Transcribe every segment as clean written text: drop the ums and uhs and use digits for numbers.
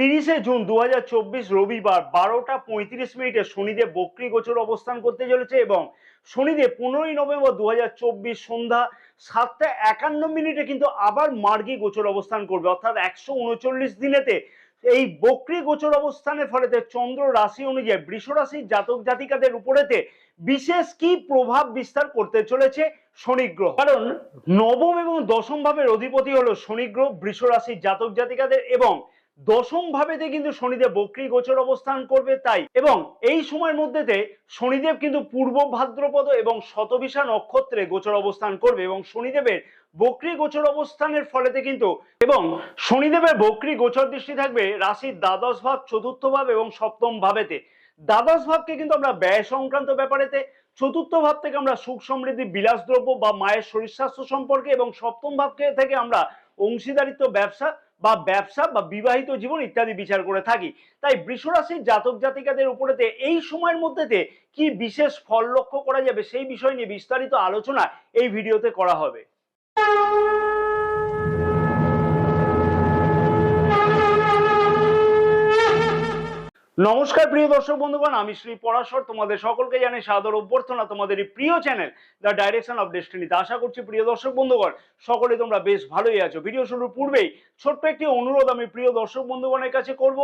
30 June 2024 রবিবার 12টা 35 মিনিটে শনিদেব বক্রী গোচর অবস্থান করতে চলেছে এবং শনিদেব 15 নভেম্বর 2024 সন্ধ্যা 7টা 51 মিনিটে কিন্তু আবার মার্গী গোচর অবস্থান করবে, অর্থাৎ 139 দিনেতে এই বক্রী গোচর অবস্থানের ফলেতে চন্দ্র রাশি অনুযায়ী বৃষ রাশির জাতক জাতিকাদের উপরেতে বিশেষ কি প্রভাব বিস্তার করতে চলেছে শনি গ্রহ। কারণ নবম এবং দশম ভাবের অধিপতি হলো শনি গ্রহ বৃষ রাশির জাতক জাতিকাদের এবং দশম ভাবেতে কিন্তু শনিদেব বক্রী গোচর অবস্থান করবে। তাই এবং এই সময়ের মধ্যেতে শনিদেব কিন্তু পূর্ব ভাদ্রপদ এবং শতবিশা নক্ষত্রে গোচর অবস্থান করবে এবং শনিদেবের বক্রী গোচর অবস্থানের ফলেতে কিন্তু এবং শনিদেবের বক্রী গোচর দৃষ্টি থাকবে রাশির দ্বাদশ ভাব, চতুর্থ ভাব এবং সপ্তম ভাবেতে। দ্বাদশ ভাবকে কিন্তু আমরা ব্যয় সংক্রান্ত ব্যাপারেতে, চতুর্থ ভাব থেকে আমরা সুখ সমৃদ্ধি বিলাসদ্রব্য বা মায়ের শরীর স্বাস্থ্য সম্পর্কে এবং সপ্তম ভাবকে থেকে আমরা অংশীদারিত্ব ব্যবসা বা বিবাহিত জীবন ইত্যাদি বিচার করে থাকি। তাই বৃষ রাশির জাতক জাতিকাদের উপরেতে এই সময়ের মধ্যেতে কি বিশেষ ফল লক্ষ্য করা যাবে সেই বিষয় নিয়ে বিস্তারিত আলোচনা এই ভিডিওতে করা হবে। নমস্কার প্রিয় দর্শক বন্ধুগণ, আমি শ্রী পরাশর তোমাদের সকলকে জানাই সাদর অভ্যর্থনা তোমাদের এই প্রিয় চ্যানেল দ্য ডাইরেকশন অফ ডেস্টিনিতে। আশা করছি প্রিয় দর্শক বন্ধুগণ সকলে তোমরা বেশ ভালোই আছো। ভিডিও শুরুর পূর্বেই ছোট্ট একটি অনুরোধ আমি প্রিয় দর্শক বন্ধুগণের কাছে করব,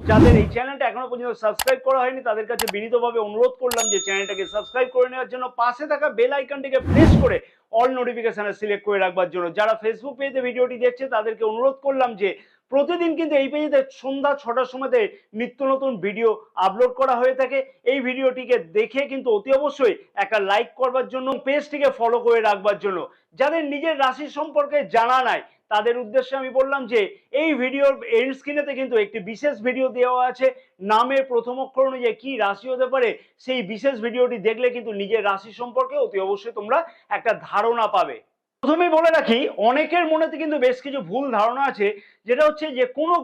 যাদের এই চ্যানেলটা এখনো পর্যন্ত সাবস্ক্রাইব করা হয়নি তাদের কাছে বিনীতভাবে অনুরোধ করলাম যে চ্যানেলটাকে সাবস্ক্রাইব করে নেওয়ার জন্য, পাশে থাকা বেল আইকনটিকে প্রেস করে অল নোটিফিকেশনে সিলেক্ট করে রাখবার জন্য। যারা ফেসবুক পেজে ভিডিওটি দেখছে তাদেরকে অনুরোধ করলাম যে প্রতিদিন কিন্তু এই পেজেতে সন্ধ্যা 6টার সময়তে নিত্য নতুন ভিডিও আপলোড করা হয়ে থাকে। এই ভিডিওটিকে দেখে কিন্তু অতি অবশ্যই একটা লাইক করবার জন্য, পেজটিকে ফলো করে রাখবার জন্য। যাদের নিজের রাশি সম্পর্কে জানা নাই তাদের উদ্দেশ্যে আমি বললাম যে এই ভিডিওর এন্ড স্ক্রিনেতে কিন্তু একটি বিশেষ ভিডিও দেওয়া আছে, নামের প্রথম অক্ষর অনুযায়ী কি রাশি হতে পারে। সেই বিশেষ ভিডিওটি দেখলে কিন্তু নিজের রাশি সম্পর্কে অতি অবশ্যই তোমরা একটা ধারণা পাবে। প্রথমেই বলে রাখি, অনেকের মনেতে কিন্তু বেশ কিছু ভুল ধারণা আছে, যেটা হচ্ছে যে কোনো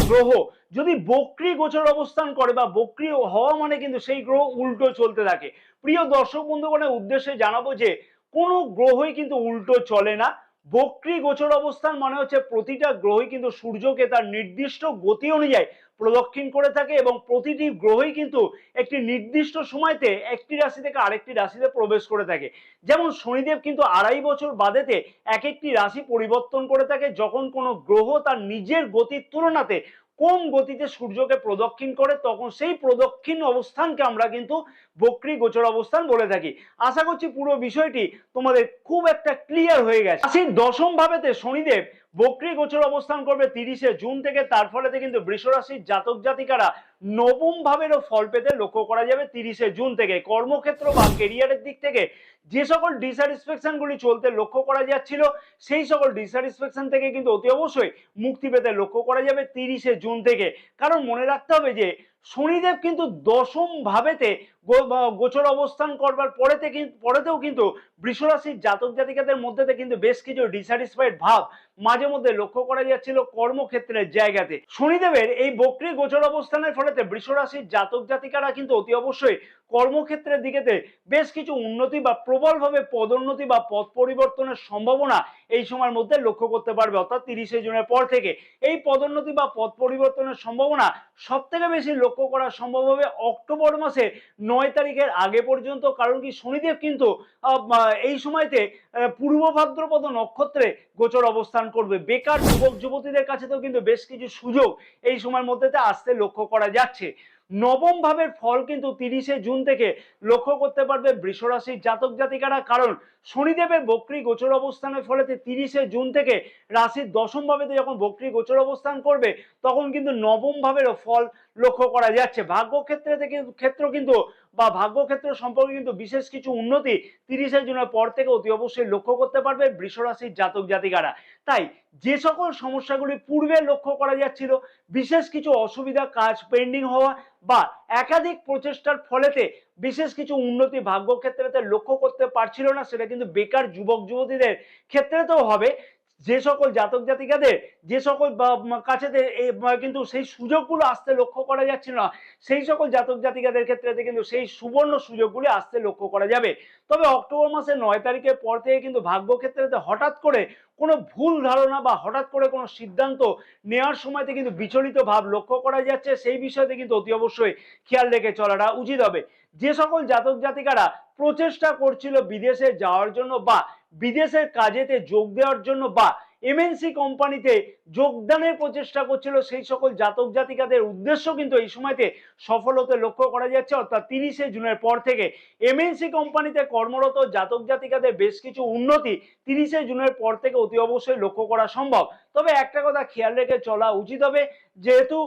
গ্রহ যদি বক্রী গোচর অবস্থান করে বা বক্রী হওয়া মানে কিন্তু সেই গ্রহ উল্টো চলতে থাকে। প্রিয় দর্শক বন্ধুগণের উদ্দেশ্যে জানাবো যে কোনো গ্রহই কিন্তু উল্টো চলে না। বক্রী গোচর অবস্থান মানে হচ্ছে প্রতিটা গ্রহই কিন্তু সূর্যকে তার নির্দিষ্ট গতি অনুযায়ী প্রদক্ষিণ করে থাকে এবং প্রতিটি গ্রহই কিন্তু একটি নির্দিষ্ট সময়তে একটি রাশি থেকে আরেকটি রাশিতে প্রবেশ করে থাকে। যেমন শনিদেব কিন্তু 2.5 বছর বাদেতে এক একটি রাশি পরিবর্তন করে থাকে, যখন কোনো গ্রহ তার নিজের গতির তুলনাতে কম গতিতে সূর্যকে প্রদক্ষিণ করে তখন সেই প্রদক্ষিণ অবস্থানকে আমরা কিন্তু বক্রী গোচর অবস্থান বলে থাকি। আশা করছি পুরো বিষয়টি তোমাদের খুব একটা ক্লিয়ার হয়ে গেছে। রাশির দশম ভাবেতে শনিদেব বক্রী গোচর অবস্থান করবে 30 জুন থেকে। তার ফলেতে কিন্তু বৃষ রাশির জাতক জাতিকারা নবম ভাবেরও ফল পেতে লক্ষ্য করা যাবে 30 জুন থেকে। কর্মক্ষেত্র বা কেরিয়ারের দিক থেকে যে সকল ডিস্যাটিসফ্যাকশন গুলি চলতে লক্ষ্য করা যাচ্ছিল সেই সকল ডিস্যাটিসফ্যাকশন থেকে কিন্তু অতি অবশ্যই মুক্তি পেতে লক্ষ্য করা যাবে 30 জুন থেকে। কারণ মনে রাখতে হবে যে শনিদেব কিন্তু দশম ভাবেতে গোচর অবস্থান করবার পরেতেও কিন্তু বৃষ রাশির জাতক জাতিকাদের মধ্যে কিন্তু বেশ কিছু ডিস্যাটিসফাইড ভাব মাঝে মধ্যে লক্ষ্য করা যাচ্ছিল কর্মক্ষেত্রের জায়গাতে। শনিদেবের এই বক্রী গোচর অবস্থানের ফলেতে বৃষ রাশির জাতক জাতিকারা কিন্তু অতি অবশ্যই কর্মক্ষেত্রের দিকেতে বেশ কিছু উন্নতি বা প্রবলভাবে পদোন্নতি বা পদ পরিবর্তনের সম্ভাবনা এই সময়ের মধ্যে লক্ষ্য করতে পারবে, অর্থাৎ 30 জুনের পর থেকে। এই পদোন্নতি বা পদ পরিবর্তনের সম্ভাবনা সব থেকে বেশি লক্ষ্য করা সম্ভব হবে অক্টোবর মাসে 9 তারিখের আগে পর্যন্ত। কারণ কি শনিদেব কিন্তু এই সময়তে পূর্ব ভাদ্রপদ নক্ষত্রে গোচর অবস্থান করবে। বেকার যুবক যুবতীদের কাছে তো কিন্তু বেশ কিছু সুযোগ এই সময়ের মধ্যে আসতে লক্ষ্য করা যাচ্ছে। নবম ভাবের ফল কিন্তু 30 জুন থেকে লক্ষ্য করতে পারবে বৃষ রাশির জাতক জাতিকারা। কারণ শনিদেবের বক্রী গোচর অবস্থানের ফলে 30 জুন থেকে রাশির দশম ভাবেতে যখন বক্রী গোচর অবস্থান করবে তখন কিন্তু নবম ভাবেরও ফল লক্ষ্য করা যাচ্ছে। ভাগ্যক্ষেত্র কিন্তু বা ভাগ্যক্ষেত্র সম্পর্কে কিন্তু বিশেষ কিছু উন্নতি 30 জুনের পর থেকে অতি অবশ্যই লক্ষ্য করতে পারবে বৃষ রাশির জাতক জাতিকারা। তাই যে সকল সমস্যাগুলি পূর্বে লক্ষ্য করা যাচ্ছিল, বিশেষ কিছু অসুবিধা, কাজ পেন্ডিং হওয়া বা একাধিক প্রচেষ্টার ফলেতে বিশেষ কিছু উন্নতি ভাগ্যক্ষেত্রেতে লক্ষ্য করতে পারছিল না, সেটা কিন্তু বেকার যুবক যুবতীদের ক্ষেত্রেতেও হবে। যে সকল জাতক জাতিকাদের যে সকল কাছে কিন্তু সেই সুযোগগুলো আসতে লক্ষ্য করা যাচ্ছে না, সেই সকল জাতক জাতিকাদের ক্ষেত্রে কিন্তু সেই সুবর্ণ সুযোগগুলি আসতে লক্ষ্য করা যাবে। তবে অক্টোবর মাসের 9 তারিখের পর থেকে কিন্তু ভাগ্য ক্ষেত্রে হঠাৎ করে কোনো ভুল ধারণা বা হঠাৎ করে কোনো সিদ্ধান্ত নেওয়ার সময়তে কিন্তু বিচলিত ভাব লক্ষ্য করা যাচ্ছে। সেই বিষয়তে কিন্তু অতি অবশ্যই খেয়াল রেখে চলাটা উচিত হবে। যে সকল জাতক জাতিকারা প্রচেষ্টা করছিল বিদেশে যাওয়ার জন্য বা বিদেশের কাজেতে যোগ দেওয়ার জন্য বা এমএনসি কোম্পানিতে যোগদানের প্রচেষ্টা করছিল, সেই সকল জাতক জাতিকাদের উদ্দেশ্য কিন্তু এই সময়তে সফল হতে লক্ষ্য করা যাচ্ছে। অর্থাৎ 30শে জুনের পর থেকে এমএনসি কোম্পানিতে কর্মরত জাতক জাতিকাদের বেশ কিছু উন্নতি 30শে জুনের পর থেকে অতি অবশ্যই লক্ষ্য করা সম্ভব। তবে একটা কথা খেয়াল রেখে চলা উচিত হবে, যেহেতু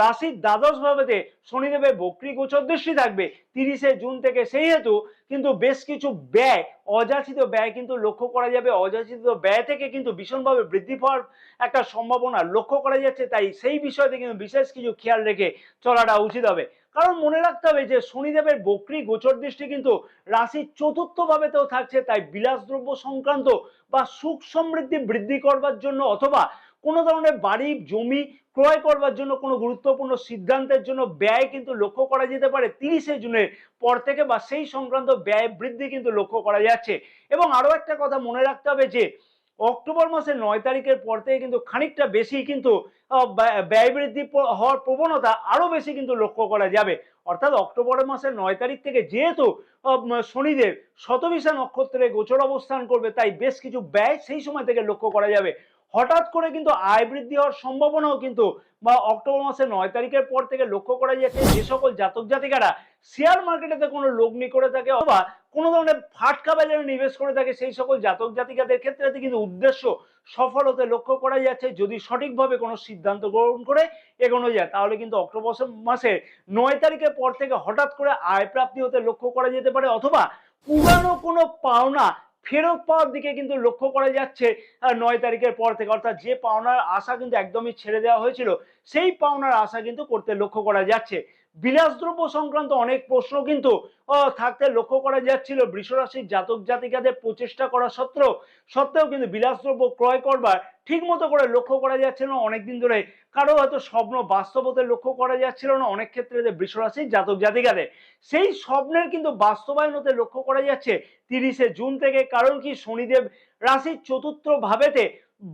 রাশির দ্বাদশ ভাবেতে শনিদেবের বক্রী গোচর দৃষ্টি থাকবে 30শে জুন থেকে, সেই হেতু কিন্তু বেশ কিছু ব্যয়, অযাচিত ব্যয় কিন্তু লক্ষ্য করা যাবে। অযাচিত ব্যয় থেকে কিন্তু ভীষণভাবে বৃদ্ধি পাওয়ার একটা সম্ভাবনা লক্ষ্য করা যাচ্ছে। তাই সেই বিষয়তে কিন্তু বিশেষ কিছু খেয়াল রেখে চলাটা উচিত হবে। কারণ মনে রাখতে হবে যে শনিদেবের বক্রী গোচর দৃষ্টি কিন্তু রাশির চতুর্থ ভাবেতেও থাকছে। তাই বিলাসদ্রব্য সংক্রান্ত বা সুখ সমৃদ্ধি বৃদ্ধি করবার জন্য অথবা কোনো ধরনের বাড়ি জমি ক্রয় করবার জন্য কোনো গুরুত্বপূর্ণ সিদ্ধান্তের জন্য ব্যয় কিন্তু লক্ষ্য করা যেতে পারে 30শে জুনের পর থেকে, বা সেই সংক্রান্ত ব্যয় বৃদ্ধি কিন্তু লক্ষ্য করা যাচ্ছে। এবং আরো একটা কথা মনে রাখতে হবে যে অক্টোবর মাসের 9 তারিখের পর থেকে কিন্তু খানিকটা বেশি কিন্তু ব্যয় বৃদ্ধি হওয়ার প্রবণতা আরো বেশি কিন্তু লক্ষ্য করা যাবে। অর্থাৎ অক্টোবর মাসের 9 তারিখ থেকে যেহেতু শনিদেব শতভিষা নক্ষত্রে গোচর অবস্থান করবে, তাই বেশ কিছু ব্যয় সেই সময় থেকে লক্ষ্য করা যাবে। হঠাৎ করে কিন্তু আয় বৃদ্ধি হওয়ার সম্ভাবনাও কিন্তু বা অক্টোবর মাসের 9 তারিখের পর থেকে লক্ষ্য করা যাচ্ছে। যে সকল জাতক জাতিকারা শেয়ার মার্কেটেতে কোনো লগ্নি করে থাকে অথবা কোনো ধরনের ফাটকা বাজারে নিবেশ করে থাকে, সেই সকল জাতক জাতিকাদের ক্ষেত্রে কিন্তু উদ্দেশ্য সফল হতে লক্ষ্য করা যাচ্ছে। যদি সঠিকভাবে কোনো সিদ্ধান্ত গ্রহণ করে এগোনো যায়, তাহলে কিন্তু অক্টোবর মাসের 9 তারিখের পর থেকে হঠাৎ করে আয় প্রাপ্তি হতে লক্ষ্য করা যেতে পারে, অথবা পুরানো কোনো পাওনা ফেরত পাওয়ার দিকে কিন্তু লক্ষ্য করা যাচ্ছে 9 তারিখের পর থেকে। অর্থাৎ যে পাওনার আশা কিন্তু একদমই ছেড়ে দেওয়া হয়েছিল, সেই পাওনার আশা কিন্তু করতে লক্ষ্য করা যাচ্ছে। বিলাসদ্রব্য সংক্রান্ত অনেক প্রশ্ন কিন্তু থাকতে লক্ষ্য করা যাচ্ছিল বৃষ রাশির জাতক জাতিকাদের প্রচেষ্টা করা সত্ত্বেও কিন্তু বিলাসদ্রব্য ক্রয় করবার ঠিক মতো করে লক্ষ্য করা যাচ্ছিল না অনেকদিন ধরে। কারো হয়তো স্বপ্ন বাস্তবতে লক্ষ্য করা যাচ্ছিল না অনেক ক্ষেত্রে বৃষ রাশির জাতক জাতিকাদের, সেই স্বপ্নের কিন্তু বাস্তবায়ন হতে লক্ষ্য করা যাচ্ছে 30শে জুন থেকে। কারণ কি, শনিদেব রাশির চতুর্থ ভাবেতে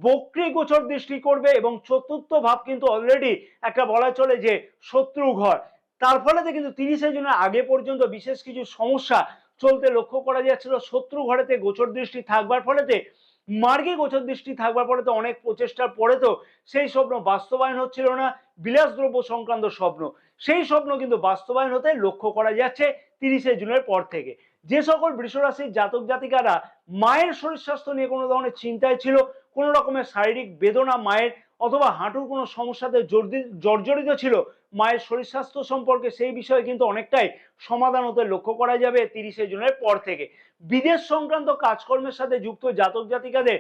বক্রী গোচর দৃষ্টি করবে এবং চতুর্থ ভাব কিন্তু অলরেডি একটা বলা চলে যে শত্রু ঘর। তার ফলে কিন্তু 30শে জুনের আগে পর্যন্ত বিশেষ কিছু সমস্যা চলতে লক্ষ্য করা যাচ্ছিল। শত্রু ঘরেতে গোচর দৃষ্টি থাকবার ফলেতে, মার্গে গোচর দৃষ্টি থাকবার পরে তো অনেক প্রচেষ্টার পরে তো সেই স্বপ্ন বাস্তবায়ন হচ্ছিল না। বিলাসদ্রব্য সংক্রান্ত স্বপ্ন, সেই স্বপ্ন কিন্তু বাস্তবায়ন হতে লক্ষ্য করা যাচ্ছে 30শে জুনের পর থেকে। যে সকল বৃষ রাশির জাতক জাতিকারা মায়ের শরীর স্বাস্থ্য নিয়ে কোনো ধরনের চিন্তায় ছিল, কোনো রকমের শারীরিক বেদনা মায়ের অথবা হাঁটুর কোনো সমস্যাতে জর্জরিত ছিল, মায়ের শরীর স্বাস্থ্য সম্পর্কে সেই বিষয়ে কিন্তু অনেকটাই সমাধান হতে লক্ষ্য করা যাবে 30শে জুনের পর থেকে। বিদেশ সংক্রান্ত কাজকর্মের সাথে যুক্ত জাতক জাতিকাদের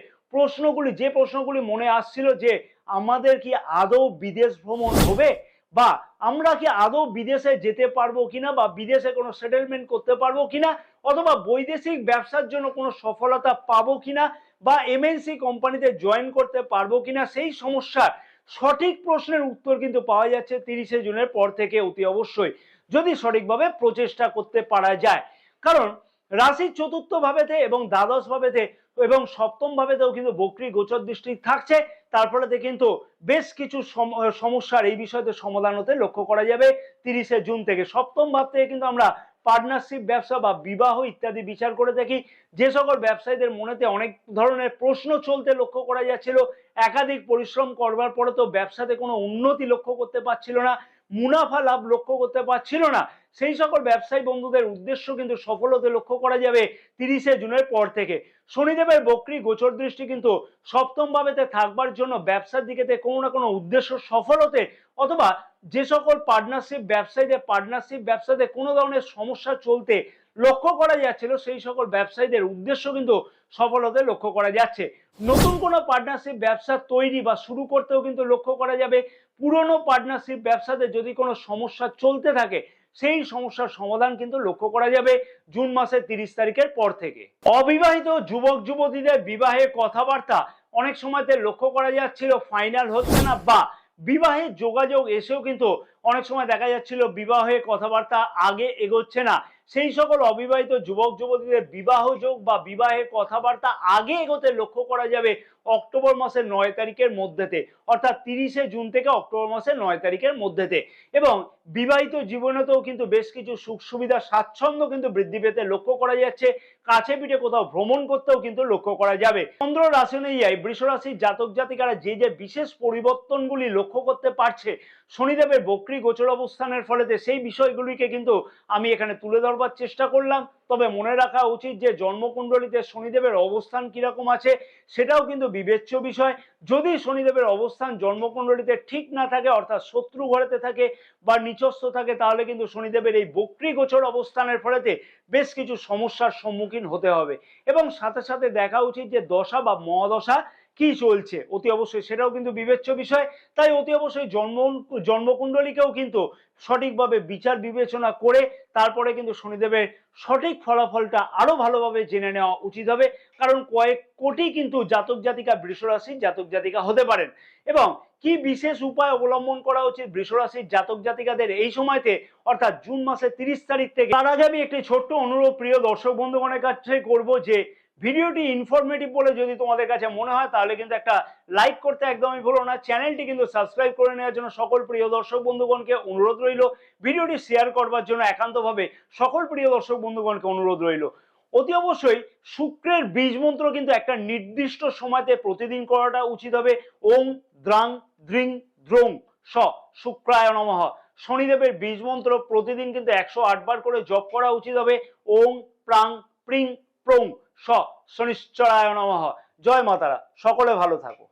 যে প্রশ্নগুলি মনে আসছিল যে আমাদের কি আদৌ বিদেশ ভ্রমণ হবে, বা আমরা কি আদৌ বিদেশে যেতে পারবো কিনা, বা বিদেশে কোনো সেটেলমেন্ট করতে পারবো কিনা, অথবা বৈদেশিক ব্যবসার জন্য কোনো সফলতা পাবো কিনা, বা এমএনসি কোম্পানিতে জয়েন করতে পারবো কিনা, সেই সমস্যার সঠিক প্রশ্নের উত্তর কিন্তু পাওয়া যাচ্ছে 30শে জুনের পর থেকে অতি অবশ্যই, যদি সঠিকভাবে প্রচেষ্টা করতে পারা যায়। কারণ রাশির চতুর্থ ভাবেতে এবং দ্বাদশ ভাবেতে এবং সপ্তম ভাবেতেও কিন্তু বক্রী গোচর দৃষ্টি থাকছে। তার ফলে কিন্তু বেশ কিছু সমস্যার এই বিষয়তে সমাধান হতে লক্ষ্য করা যাবে 30শে জুন থেকে। সপ্তম ভাব থেকে কিন্তু আমরা পার্টনারশিপ ব্যবসা বা বিবাহ ইত্যাদি বিচার করে দেখি। যে সকল ব্যবসায়ীদের মনেতে অনেক ধরনের প্রশ্ন চলতে লক্ষ্য করা যাচ্ছিল, একাধিক পরিশ্রম করবার পরে তো ব্যবসাতে কোনো উন্নতি লক্ষ্য করতে পারছিল না, মুনাফা লাভ লক্ষ্য করতে পারছিল না, সেই সকল ব্যবসায়ী বন্ধুদের উদ্দেশ্য কিন্তু সফল হতে লক্ষ্য করা যাবে 30শে জুনের পর থেকে। শনিদেবের বক্রী গোচর দৃষ্টি কিন্তু সপ্তম ভাবেতে থাকবার জন্য ব্যবসার দিকেতে কোনো না কোনো উদ্দেশ্য সফল হতে, অথবা যে সকল পার্টনারশিপ ব্যবসাতে কোনো ধরনের সমস্যা চলতে লক্ষ্য করা যাচ্ছিল, সেই সকল ব্যবসায়ীদের উদ্দেশ্য কিন্তু সফল হতে লক্ষ্য করা যাচ্ছে। নতুন কোনো পার্টনারশিপ ব্যবসা তৈরি বা শুরু করতেও কিন্তু লক্ষ্য করা যাবে। পুরনো পার্টনারশিপ ব্যবসাতে যদি কোনো সমস্যা চলতে থাকে, সেই সমস্যার সমাধান কিন্তু লক্ষ্য করা যাবে জুন মাসের 30 তারিখের পর থেকে। অবিবাহিত যুবক যুবতীদের বিবাহের কথাবার্তা অনেক সময়তে লক্ষ্য করা যাচ্ছিল ফাইনাল হচ্ছে না, বা বিবাহের যোগাযোগ এসেও কিন্তু অনেক সময় দেখা যাচ্ছিল বিবাহের কথাবার্তা আগে এগোচ্ছে না। সেই সকল অবিবাহিত যুবক যুবতীদের বিবাহ যোগ বা বিবাহের কথাবার্তা আগে এগোতে লক্ষ্য করা যাবে অক্টোবর মাসের 9 তারিখের মধ্যেতে, অর্থাৎ 30শে জুন থেকে অক্টোবর মাসের 9 তারিখের মধ্যেতে। এবং বিবাহিত জীবনেতেও কিন্তু বেশ কিছু সুখ সুবিধা স্বাচ্ছন্দ্য কিন্তু বৃদ্ধি পেতে লক্ষ্য করা যাচ্ছে। কাছে পিঠে কোথাও ভ্রমণ করতেও কিন্তু লক্ষ্য করা যাবে। চন্দ্র রাশি অনুযায়ী বৃষ রাশির জাতক জাতিকারা যে যে বিশেষ পরিবর্তনগুলি লক্ষ্য করতে পারছে শনিদেবের বক্রী গোচর অবস্থানের ফলেতে, সেই বিষয়গুলিকে কিন্তু আমি এখানে তুলে ধরবার চেষ্টা করলাম। তবে মনে রাখা উচিত যে জন্মকুণ্ডলিতে শনিদেবের অবস্থান কিরকম আছে সেটাও কিন্তু বিবেচ্য বিষয়। যদি শনিদেবের অবস্থান জন্মকুণ্ডলিতে ঠিক না থাকে, অর্থাৎ শত্রু ঘরেতে থাকে বা নিচস্থ থাকে, তাহলে কিন্তু শনিদেবের এই বক্রী গোচর অবস্থানের ফলেতে বেশ কিছু সমস্যার সম্মুখীন হতে হবে। এবং সাথে সাথে দেখা উচিত যে দশা বা মহাদশা কি চলছে, অতি অবশ্যই সেটাও কিন্তু বিবেচ্য বিষয়। তাই অতি অবশ্যই জন্মকুণ্ডলীকেও কিন্তু সঠিকভাবে বিচার বিবেচনা করে তারপরে কিন্তু শনিদেবের সঠিক ফলাফলটা আরো ভালোভাবে জেনে নেওয়া উচিত হবে। কারণ কয়েক কোটি কিন্তু জাতক জাতিকা বৃষ রাশির জাতক জাতিকা হতে পারেন। এবং কি বিশেষ উপায় অবলম্বন করা উচিত বৃষ রাশির জাতক জাতিকাদের এই সময়তে, অর্থাৎ জুন মাসের 30 তারিখ থেকে। তার আগে আমি একটি ছোট্ট অনুরোধ প্রিয় দর্শক বন্ধুগণের কাছে করব যে ভিডিওটি ইনফরমেটিভ বলে যদি তোমাদের কাছে মনে হয় তাহলে কিন্তু একটা লাইক করতে একদমই ভুলো না। চ্যানেলটি কিন্তু সাবস্ক্রাইব করে নেওয়ার জন্য সকল প্রিয় দর্শক বন্ধুগণকে অনুরোধ রইল। ভিডিওটি শেয়ার করবার জন্য একান্তভাবে সকল প্রিয় দর্শক বন্ধুগণকে অনুরোধ রইল। অতি অবশ্যই শুক্রের বীজ মন্ত্র কিন্তু একটা নির্দিষ্ট সময়তে প্রতিদিন করাটা উচিত হবে। ওং দ্রাং দ্রিং দ্রোং স শুক্রায় নমঃ। শনিদেবের বীজ মন্ত্র প্রতিদিন কিন্তু 108 বার করে জপ করা উচিত হবে। ওং প্রাং প্রিং প্রং স শনিশ্চরায় নমঃ। জয় মাতারা, সকলে ভালো থাকো।